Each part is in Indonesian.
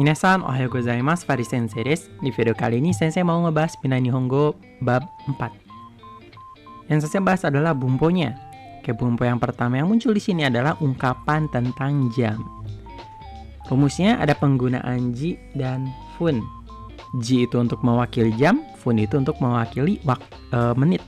Minasan, ohayo gozaimasu, Fari Sensei desu. Di video kali ini, Sensei mau ngebahas Pinai Nihongo bab 4. Yang Sensei bahas adalah bumponya. Bumpo yang pertama yang muncul di sini adalah ungkapan tentang jam. Rumusnya ada penggunaan ji dan fun. Ji itu untuk mewakili jam, fun itu untuk mewakili menit.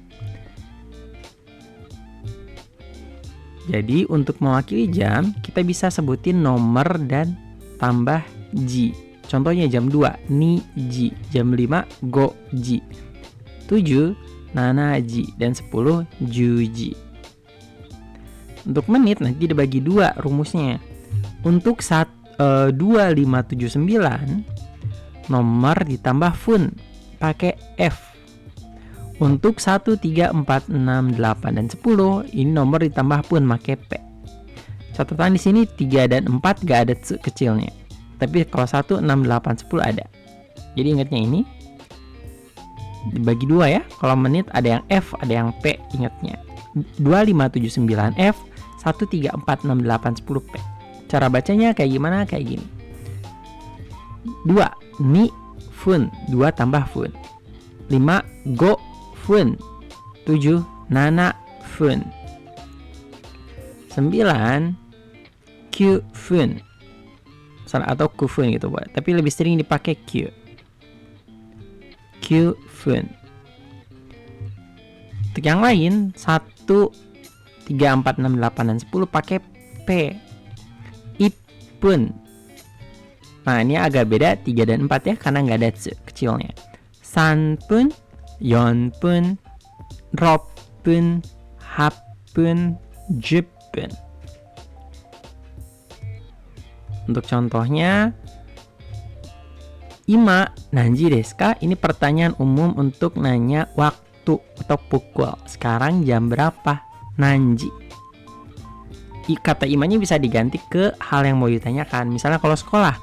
Jadi untuk mewakili jam, kita bisa sebutin nomor dan tambah ji. Contohnya jam 2, ni ji. Jam 5, go ji. 7, nana ji. Dan 10, ju ji. Untuk menit nanti dibagi 2 rumusnya. Untuk 2579, nomor ditambah fun pakai F. Untuk 1, 3, 4, 6, 8, dan 10, ini nomor ditambah pun pakai P. Catatan di sini 3 dan 4 gak ada kecilnya. Tapi kalau 1, 6, 8, 10 ada. Jadi ingatnya ini dibagi 2 ya. Kalau menit ada yang F, ada yang P, ingatnya. 2579 F, 1, 3, 4, 6, 8, 10 P. Cara bacanya kayak gimana? Kayak gini. 2, ni fun, 2 tambah fun. 5, go fun. 7, nana fun. 9, q fun. Atau ku fun gitu buat. Tapi lebih sering dipakai q. Q fun. Untuk yang lain 1, 3, 4, 6, 8, dan 10 pakai P. Ipun. Nah ini agak beda 3 dan 4 ya, karena nggak ada kecilnya. Sanpun, yonpun, ropun, hapun, jepun. Untuk contohnya, ima nanji desu ka? Ini pertanyaan umum untuk nanya waktu atau pukul. Sekarang jam berapa? Nanji. Kata imanya bisa diganti ke hal yang mau ditanyakan. Misalnya kalau sekolah,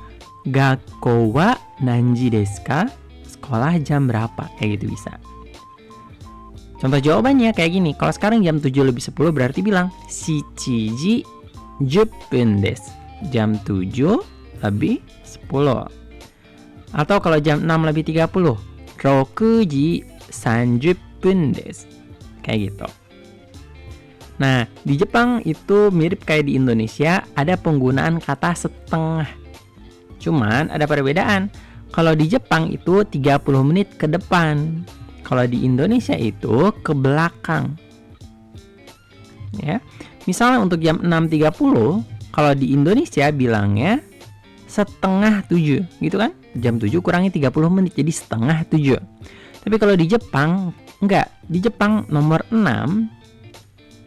gakko wa nanji desu ka? Sekolah jam berapa? Kayak gitu bisa. Contoh jawabannya kayak gini. Kalau sekarang jam 7:10 berarti bilang shichiji juppun desu. Jam 7:10. Atau kalau jam 6:30, rokuji sanjuppun desu. Kayak gitu. Nah, di Jepang itu mirip kayak di Indonesia, ada penggunaan kata setengah. Cuman ada perbedaan. Kalau di Jepang itu 30 menit ke depan. Kalau di Indonesia itu ke belakang. Ya. Misalnya untuk jam 6:30, kalau di Indonesia bilangnya setengah 7, gitu kan? Jam 7 kurangi 30 menit, jadi setengah 7. Tapi kalau di Jepang, enggak. Di Jepang nomor 6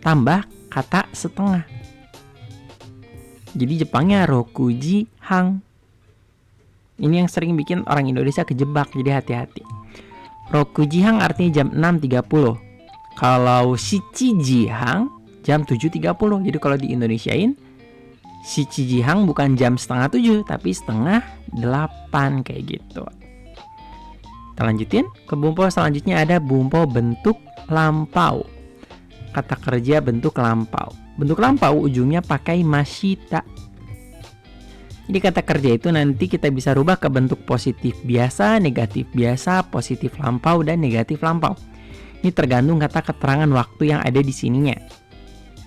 tambah kata setengah. Jadi Jepangnya rokuji hang. Ini yang sering bikin orang Indonesia kejebak, jadi hati-hati. Rokuji hang artinya jam 6:30. Kalau shichiji hang jam 7:30. Jadi kalau di Indonesiain shichiji hang bukan jam setengah 7, tapi setengah 8 kayak gitu. Kita lanjutin ke bumpo selanjutnya. Ada bumpo bentuk lampau. Kata kerja bentuk lampau. Bentuk lampau ujungnya pakai mashita. Jadi kata kerja itu nanti kita bisa rubah ke bentuk positif biasa, negatif biasa, positif lampau, dan negatif lampau. Ini tergantung kata keterangan waktu yang ada di sininya.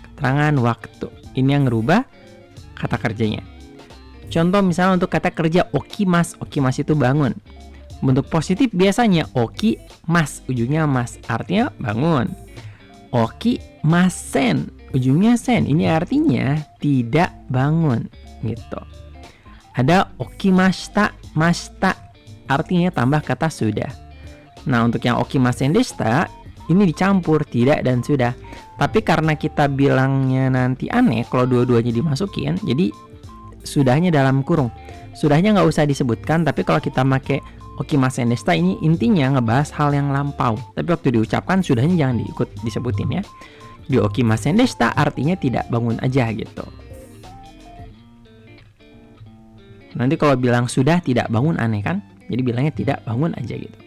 Keterangan waktu. Ini yang ngerubah kata kerjanya. Contoh misalnya untuk kata kerja okimas. Okimas itu bangun. Bentuk positif biasanya okimas, ujungnya mas, artinya bangun. Okimasen, ujungnya sen, ini artinya tidak bangun gitu. Ada okimashita, mashita, artinya tambah kata sudah. Nah untuk yang okimasen deshita, ini dicampur tidak dan sudah. Tapi karena kita bilangnya nanti aneh kalau dua-duanya dimasukin, jadi sudahnya dalam kurung. Sudahnya nggak usah disebutkan, tapi kalau kita pakai okimasen deshita ini intinya ngebahas hal yang lampau. Tapi waktu diucapkan sudahnya jangan disebutin ya. Di okimasen deshita artinya tidak bangun aja gitu. Nanti kalau bilang sudah tidak bangun aneh kan? Jadi bilangnya tidak bangun aja gitu.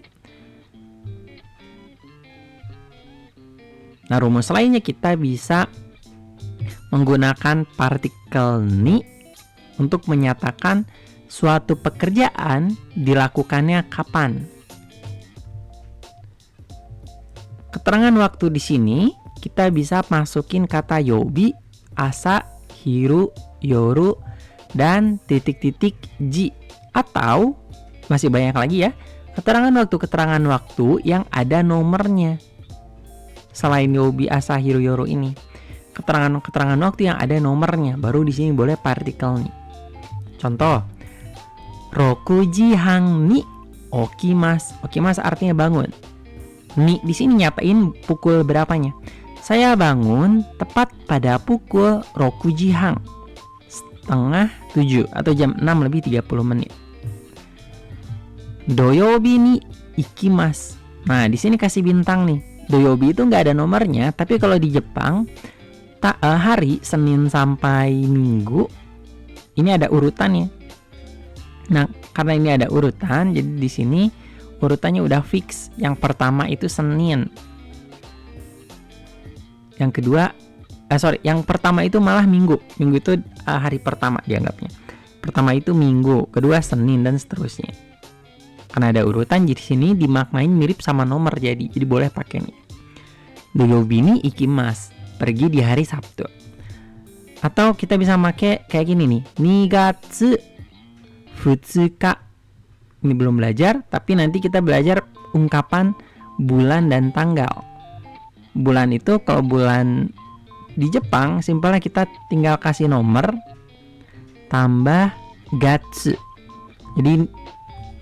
Nah rumus lainnya kita bisa menggunakan partikel ni untuk menyatakan suatu pekerjaan dilakukannya kapan. Keterangan waktu di sini kita bisa masukin kata yobi, asa, hiru, yoru, dan titik-titik ji. Atau masih banyak lagi ya, keterangan waktu yang ada nomornya. Selain yobi, asa, hiru, yoru ini, keterangan waktu yang ada nomornya, baru di sini boleh partikel nih. Contoh, rokuji hang ni okimasu. Okimasu artinya bangun. Ni di sini nyatain pukul berapanya. Saya bangun tepat pada pukul rokuji hang, 6:30 atau jam 6 lebih 30 menit. Doyobi ni ikimasu. Nah, di sini kasih bintang nih. Doyobi itu nggak ada nomornya, tapi kalau di Jepang hari Senin sampai Minggu ini ada urutannya. Nah, karena ini ada urutan, jadi di sini urutannya udah fix. Yang pertama itu Senin. Yang kedua, yang pertama itu malah Minggu. Minggu itu hari pertama dianggapnya. Pertama itu Minggu, kedua Senin, dan seterusnya. Karena ada urutan, jadi sini dimaknain mirip sama nomor, jadi boleh pakai nih. Doyobi ni ikimasu, pergi di hari Sabtu. Atau kita bisa pakai kayak gini nih, 2gatsu 2 Ini belum belajar, tapi nanti kita belajar ungkapan bulan dan tanggal. Bulan itu, kalau bulan di Jepang, simpelnya kita tinggal kasih nomor tambah gatsu. Jadi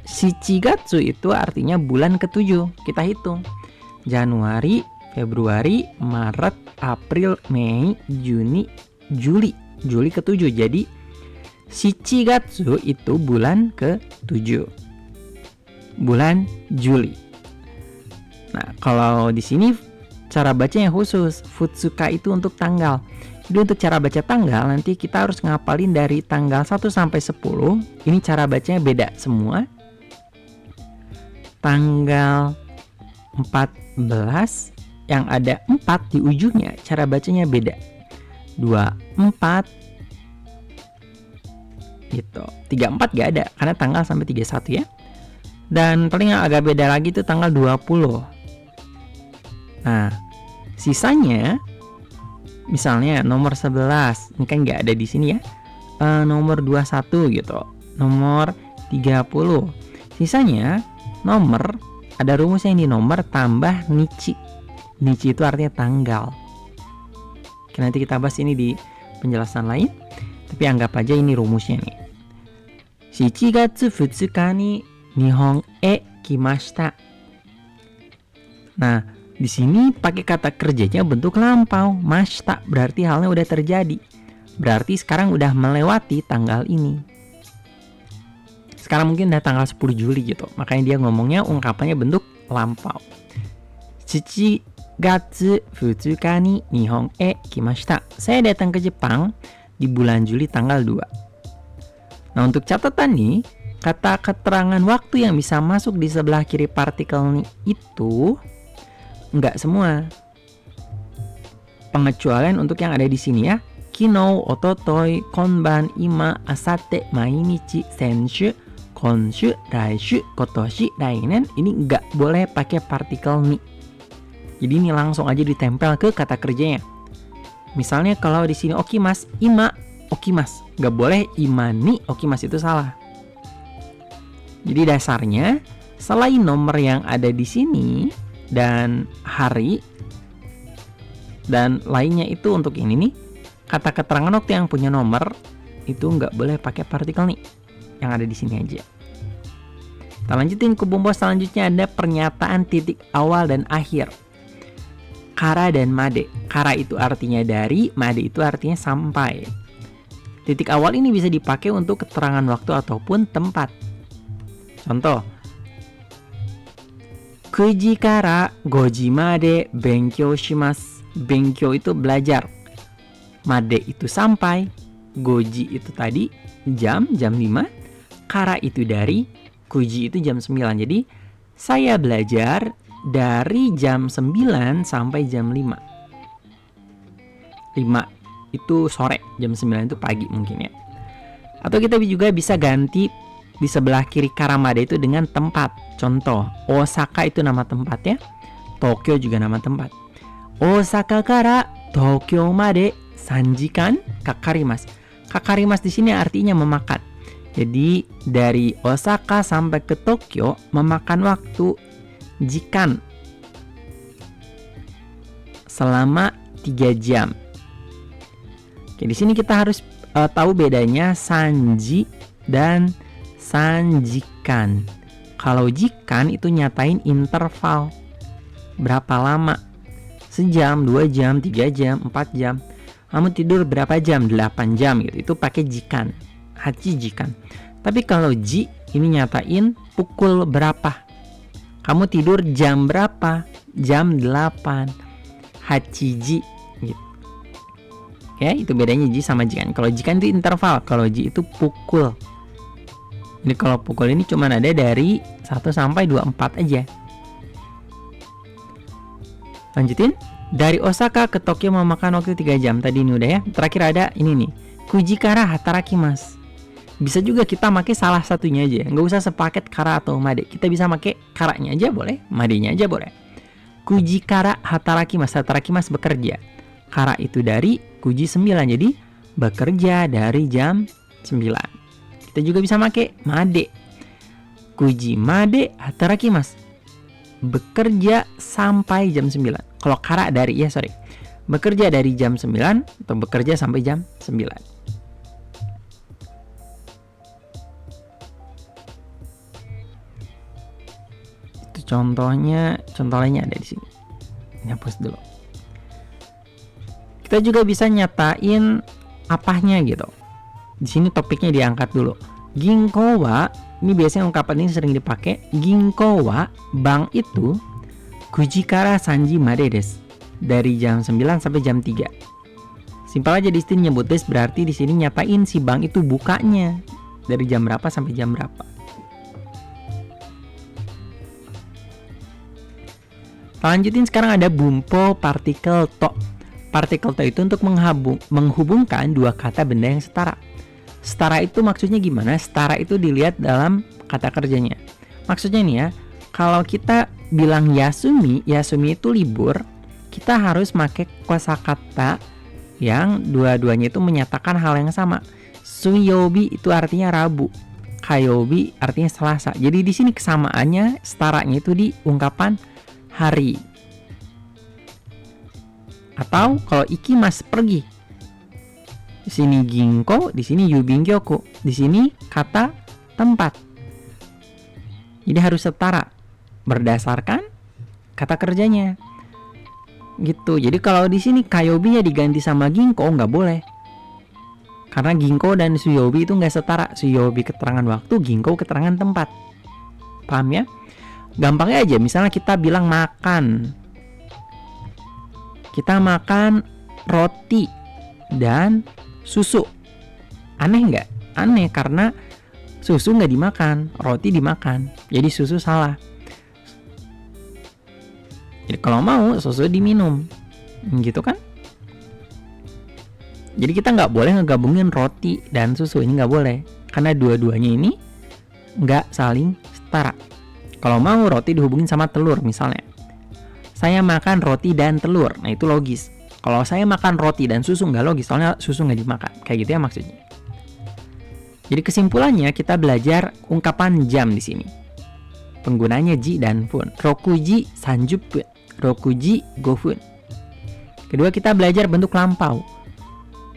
shichigatsu itu artinya bulan ke-7. Kita hitung Januari, Februari, Maret, April, Mei, Juni, Juli. Juli ke-7. Jadi shichigatsu itu bulan ke-7. Bulan Juli. Nah, kalau di sini cara bacanya khusus. Futsuka itu untuk tanggal. Jadi untuk cara baca tanggal, nanti kita harus ngapalin dari tanggal 1 sampai 10. Ini cara bacanya beda semua. Tanggal 14 yang ada 4 di ujungnya, cara bacanya beda. 24 gitu. 34 gak ada karena tanggal sampai 31 ya. Dan paling yang agak beda lagi itu tanggal 20. Nah, sisanya misalnya nomor 11, ini kan nggak ada di sini ya. Nomor 21 gitu. Nomor 30. Sisanya nomor, ada rumusnya ini, nomor tambah nichi. Nichi itu artinya tanggal. Oke, nanti kita bahas ini di penjelasan lain. Tapi anggap aja ini rumusnya nih. Shichigatsu 2 ni Nihon e kimashita. Nah, di sini pakai kata kerjanya bentuk lampau. Mashita berarti halnya udah terjadi. Berarti sekarang udah melewati tanggal ini. Sekarang mungkin udah tanggal 10 Juli gitu. Makanya dia ngomongnya ungkapannya bentuk lampau. Shichigatsu 2 ni Nihon e kimashita. Saya datang ke Jepang di bulan Juli tanggal 2. Nah, untuk catatan nih, kata keterangan waktu yang bisa masuk di sebelah kiri partikel nih itu enggak semua. Pengecualian untuk yang ada di sini ya. Kino, ototoi, konban, ima, asate, mainichi, senshu, konshu, raishu, kotoshi, rainen. Ini enggak boleh pakai partikel ni. Jadi ini langsung aja ditempel ke kata kerjanya. Misalnya kalau di sini okimas, ima, okimas. Enggak boleh imani, okimas, itu salah. Jadi dasarnya selain nomor yang ada di sini dan hari dan lainnya itu untuk ini nih, kata keterangan waktu yang punya nomor itu nggak boleh pakai partikel nih, yang ada di sini aja. Kita lanjutin ke bumbu selanjutnya, ada pernyataan titik awal dan akhir. Kara dan made. Kara itu artinya dari, made itu artinya sampai. Titik awal ini bisa dipakai untuk keterangan waktu ataupun tempat. Contoh, 9 時から 5時まで benkyou shimasu. Benkyou itu belajar. Made itu sampai. Goji itu tadi jam 5. Kara itu dari. Kuji itu jam 9. Jadi saya belajar dari jam 9 sampai jam 5. 5 itu sore, jam 9 itu pagi mungkin ya. Atau kita juga bisa ganti di sebelah kiri kara made itu dengan tempat. Contoh, Osaka itu nama tempat ya. Tokyo juga nama tempat. Osaka kara Tokyo made 3 jikan kakarimasu. Kakarimasu di sini artinya memakan. Jadi dari Osaka sampai ke Tokyo memakan waktu jikan selama 3 jam. Oke, di sini kita harus tahu bedanya sanji dan sanjikan. Kalau jikan itu nyatain interval. Berapa lama? Sejam, 2 jam, 3 jam, 4 jam. Kamu tidur berapa jam? 8 jam gitu. Itu pakai jikan. Hachi jikan. Tapi kalau ji ini nyatain pukul berapa. Kamu tidur jam berapa? Jam 8. Hachi ji gitu. Ya, itu bedanya ji sama jikan. Kalau jikan itu interval, kalau ji itu pukul. Jadi kalau pukul ini cuma ada dari 1 sampai 24 aja. Lanjutin. Dari Osaka ke Tokyo memakan waktu 3 jam. Tadi ini udah ya. Terakhir ada ini nih. Kujikara hatarakimasu. Bisa juga kita pakai salah satunya aja. Nggak usah sepaket kara atau made. Kita bisa pakai karanya aja boleh. Madenya aja boleh. Kujikara hatarakimasu. Hatarakimasu bekerja. Kara itu dari kuji 9. Jadi bekerja dari jam 9. Kita juga bisa pakai made. Kuji made hatarakimasu. Bekerja sampai jam 9. Kalau kara dari bekerja dari jam 9 atau bekerja sampai jam 9. Itu contoh lainnya ada di sini. Ini hapus dulu. Kita juga bisa nyatain apanya gitu. Di sini topiknya diangkat dulu. Ginko wa, ini biasanya ungkapan ini sering dipakai. Ginko wa, bank itu kujikara sanji made desu. Dari jam 9 sampai jam 3. Simpel aja di sini nyebut desu, berarti di sini nyatain si bank itu bukanya dari jam berapa sampai jam berapa. Lanjutin sekarang ada bumpo partikel to. Partikel to itu untuk menghubungkan dua kata benda yang setara. Setara itu maksudnya gimana? Setara itu dilihat dalam kata kerjanya. Maksudnya nih ya, kalau kita bilang Yasumi itu libur, kita harus pakai kosakata yang dua-duanya itu menyatakan hal yang sama. Suyobi itu artinya Rabu, Kayobi artinya Selasa. Jadi di sini kesamaannya, setaranya itu di ungkapan hari. Atau kalau ikimasu pergi. Di sini ginko, di sini yubingyoku, di sini kata tempat. Jadi harus setara berdasarkan kata kerjanya. Gitu. Jadi kalau di sini kayobinya diganti sama ginko nggak boleh. Karena ginko dan suyobi itu nggak setara. Suyobi keterangan waktu, ginko keterangan tempat. Paham ya? Gampangnya aja, misalnya kita bilang makan. Kita makan roti dan susu. Aneh nggak? Aneh karena susu nggak dimakan, roti dimakan. Jadi susu salah. Jadi kalau mau susu diminum, gitu kan? Jadi kita nggak boleh ngegabungin roti dan susu, ini nggak boleh. Karena dua-duanya ini nggak saling setara. Kalau mau roti dihubungin sama telur misalnya. Saya makan roti dan telur, nah itu logis. Kalau saya makan roti dan susu nggak logis, soalnya susu nggak dimakan. Kayak gitu ya maksudnya. Jadi kesimpulannya kita belajar ungkapan jam di sini. Penggunanya ji dan fun. Rokuji 30 分, rokuji 5 分. Kedua kita belajar bentuk lampau.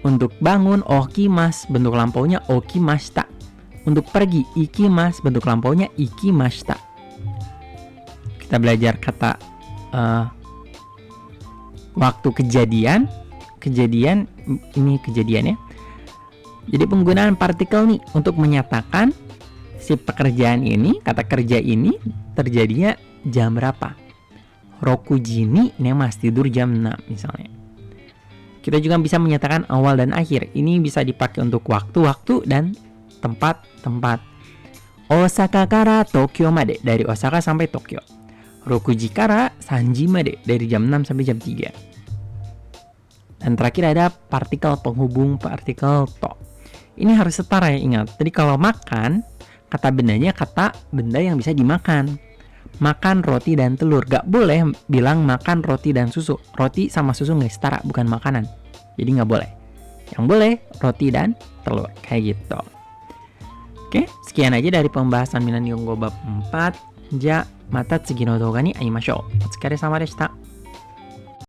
Untuk bangun okimasu, bentuk lampaunya okimashita. Untuk pergi ikimasu, bentuk lampaunya ikimashita. Kita belajar kata waktu kejadian ini kejadian ya. Jadi penggunaan partikel nih untuk menyatakan si pekerjaan ini, kata kerja ini terjadinya jam berapa. Rokuji ni nemas, tidur jam 6 misalnya. Kita juga bisa menyatakan awal dan akhir. Ini bisa dipakai untuk waktu-waktu dan tempat-tempat. Osaka kara Tokyo made, dari Osaka sampai Tokyo. Rokuji kara Sanji made, dari jam 6 sampai jam 3. Dan terakhir ada partikel penghubung partikel to. Ini harus setara ya, ingat. Jadi kalau makan, kata bendanya kata benda yang bisa dimakan. Makan roti dan telur. Gak boleh bilang makan roti dan susu. Roti sama susu nggak setara, bukan makanan. Jadi nggak boleh. Yang boleh roti dan telur. Kayak gitu. Oke, sekian aja dari pembahasan Minan Nihongo bab 4. Ja, mata tsugi no douga ni aimashou. Otsukaresama deshita.